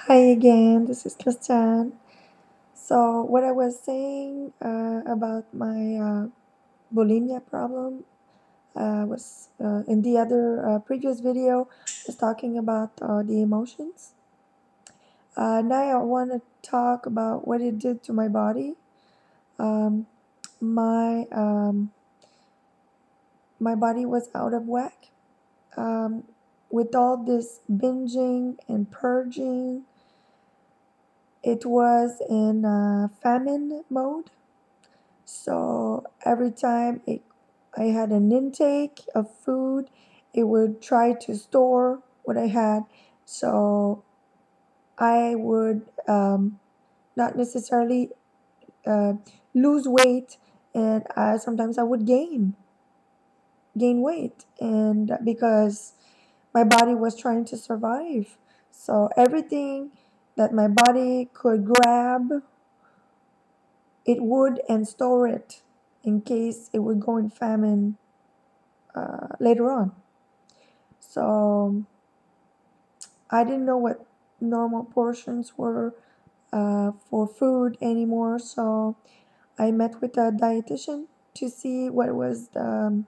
Hi again, this is Christian. So, what I was saying about my bulimia problem was in the other previous video, was talking about the emotions. Now I want to talk about what it did to my body. Um, my my body was out of whack um, with all this binging and purging. It was in famine mode. So every time I had an intake of food, it would try to store what I had. So I would not necessarily uh, lose weight, and sometimes I would gain weight, and because my body was trying to survive. So everything that my body could grab, it would and store it in case it would go in famine later on. So I didn't know what normal portions were for food anymore. So I met with a dietitian to see what was the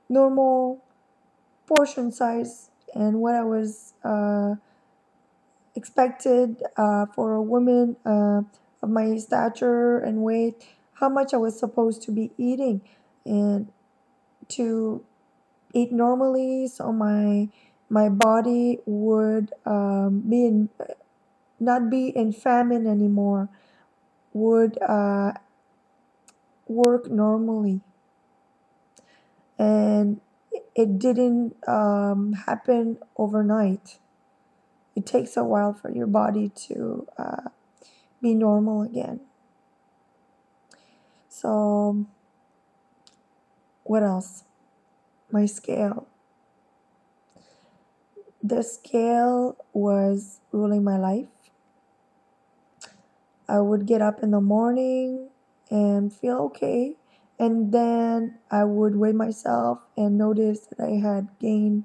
normal portion size and what I was expected for a woman of my stature and weight, how much I was supposed to be eating, and to eat normally so my body would not be in famine anymore, would work normally. And it didn't happen overnight. It takes a while for your body to be normal again. So what else? My scale. The scale was ruling my life. I would get up in the morning and feel okay. And then I would weigh myself and notice that I had gained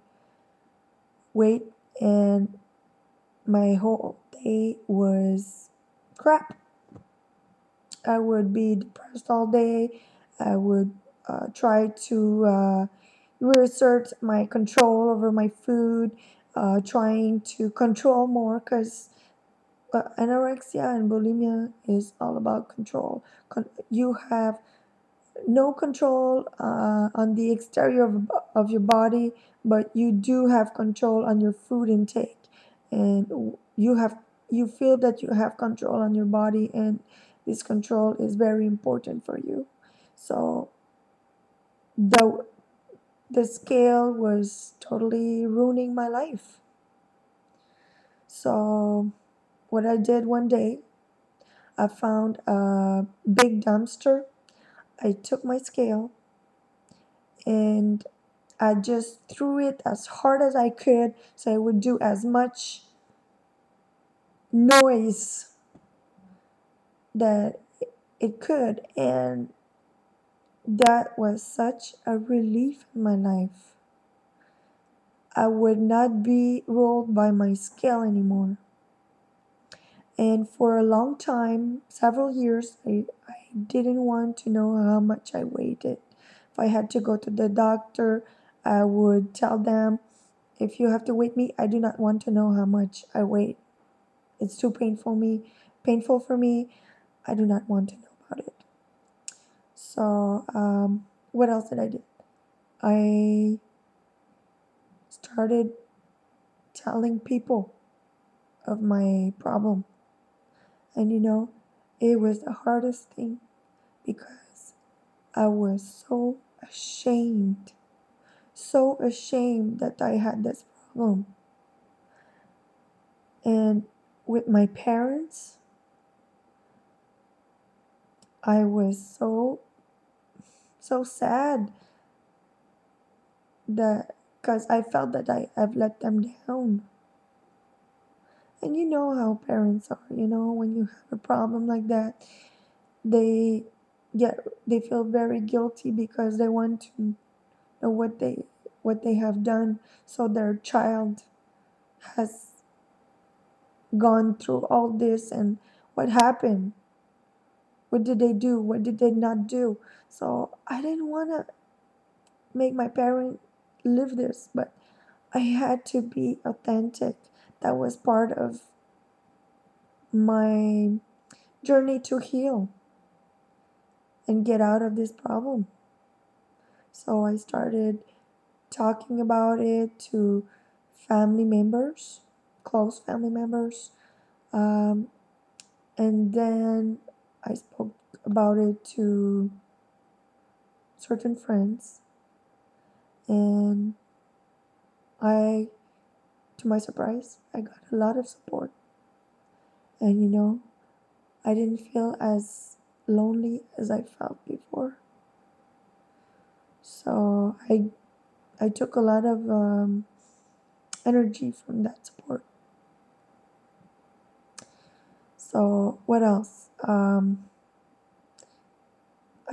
weight, and my whole day was crap. I would be depressed all day. I would try to reassert my control over my food, trying to control more because anorexia and bulimia is all about control. You have no control on the exterior of your body, but you do have control on your food intake, and you feel that you have control on your body, and this control is very important for you. So the the scale was totally ruining my life. So what I did one day, I found a big dumpster. I took my scale and I just threw it as hard as I could so it would do as much noise that it could. And that was such a relief in my life. I would not be ruled by my scale anymore. And for a long time, several years, I didn't want to know how much I weighed. If I had to go to the doctor, I would tell them, if you have to weigh me, I do not want to know how much I weigh. It's too painful for me. I do not want to know about it. So, what else did I do? I started telling people of my problem. And it was the hardest thing because I was so ashamed that I had this problem. And with my parents, I was so sad that because I felt that I've let them down. And you know how parents are, when you have a problem like that, they they feel very guilty because they want to know what they have done so their child has gone through all this and what happened, what did they do, what did they not do. So I didn't want to make my parent live this, but I had to be authentic. That was part of my journey to heal and get out of this problem. So I started talking about it to family members, close family members, um, and then I spoke about it to certain friends, and I, to my surprise, I got a lot of support. And I didn't feel as lonely as I felt before. So I took a lot of energy from that support. So what else? I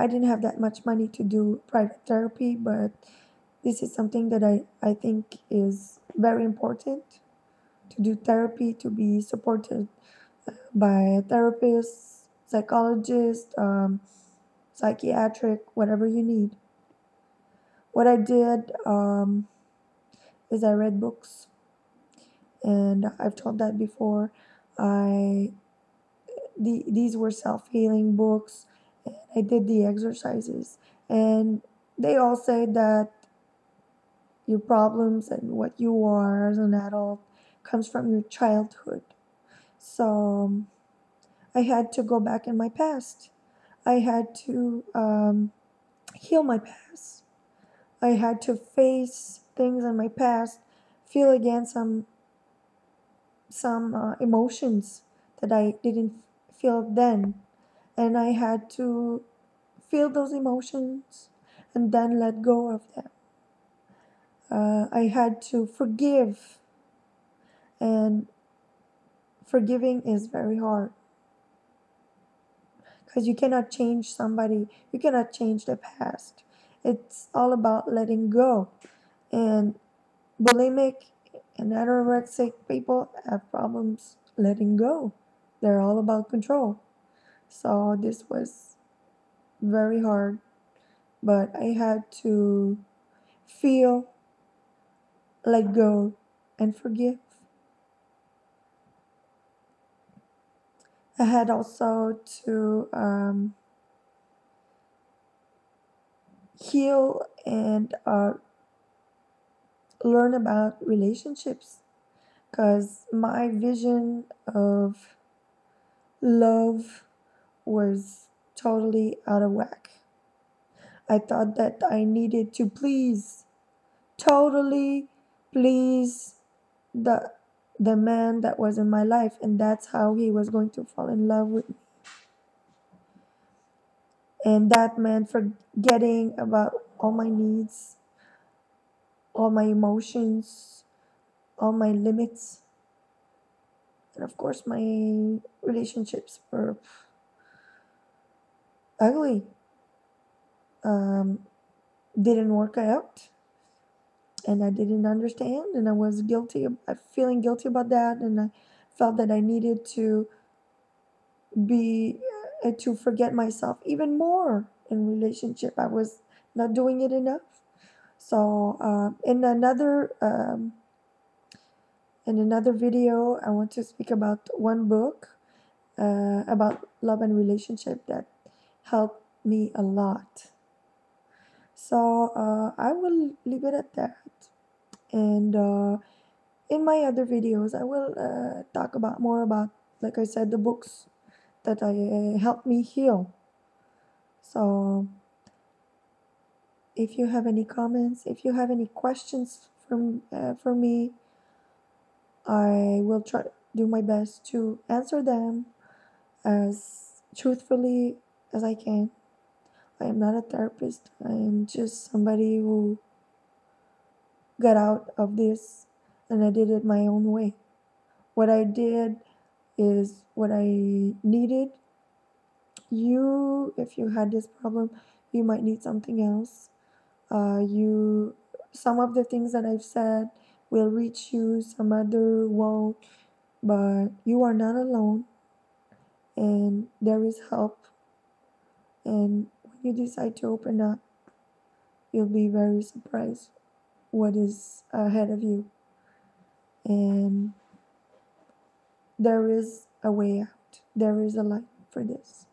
didn't have that much money to do private therapy, but this is something that I think is very important to do therapy, to be supported by therapists, psychologists, psychiatric, whatever you need. What I did is I read books, and I've told that before. I these were self-healing books, and I did the exercises, and they all say that your problems and what you are as an adult comes from your childhood. So I had to go back in my past. I had to heal my past. I had to face things in my past, feel again some emotions that I didn't feel then, and I had to feel those emotions and then let go of them. I had to forgive, and forgiving is very hard because you cannot change somebody, you cannot change the past. It's all about letting go. And bulimic and anorexic people have problems letting go. They're all about control. So this was very hard, but I had to feel, let go, and forgive. I had also to heal and learn about relationships because my vision of love was totally out of whack. I thought that I needed to please, totally please the the man that was in my life, and that's how he was going to fall in love with me. And that meant forgetting about all my needs, all my emotions, all my limits, and of course my relationships were ugly. Um, didn't work out, and I didn't understand, and I was guilty. I feeling guilty about that, and I felt that I needed be to forget myself even more in relationship. I was not doing it enough. So in another video, I want to speak about one book about love and relationship that helped me a lot. So I will leave it at that. And in my other videos, I will talk about more about, like I said, the books that I helped me heal. So if you have any comments, if you have any questions for me, I will try to do my best to answer them as truthfully as I can. I am not a therapist. I am just somebody who got out of this, and I did it my own way. What I did is what I needed. You, if you had this problem, you might need something else. You, some of the things that I've said will reach you, some other won't. but you are not alone, and there is help. And when you decide to open up, you'll be very surprised what is ahead of you. And there is a way out, there is a light for this.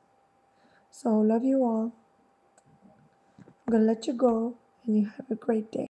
So, love you all. I'm gonna let you go, and you have a great day.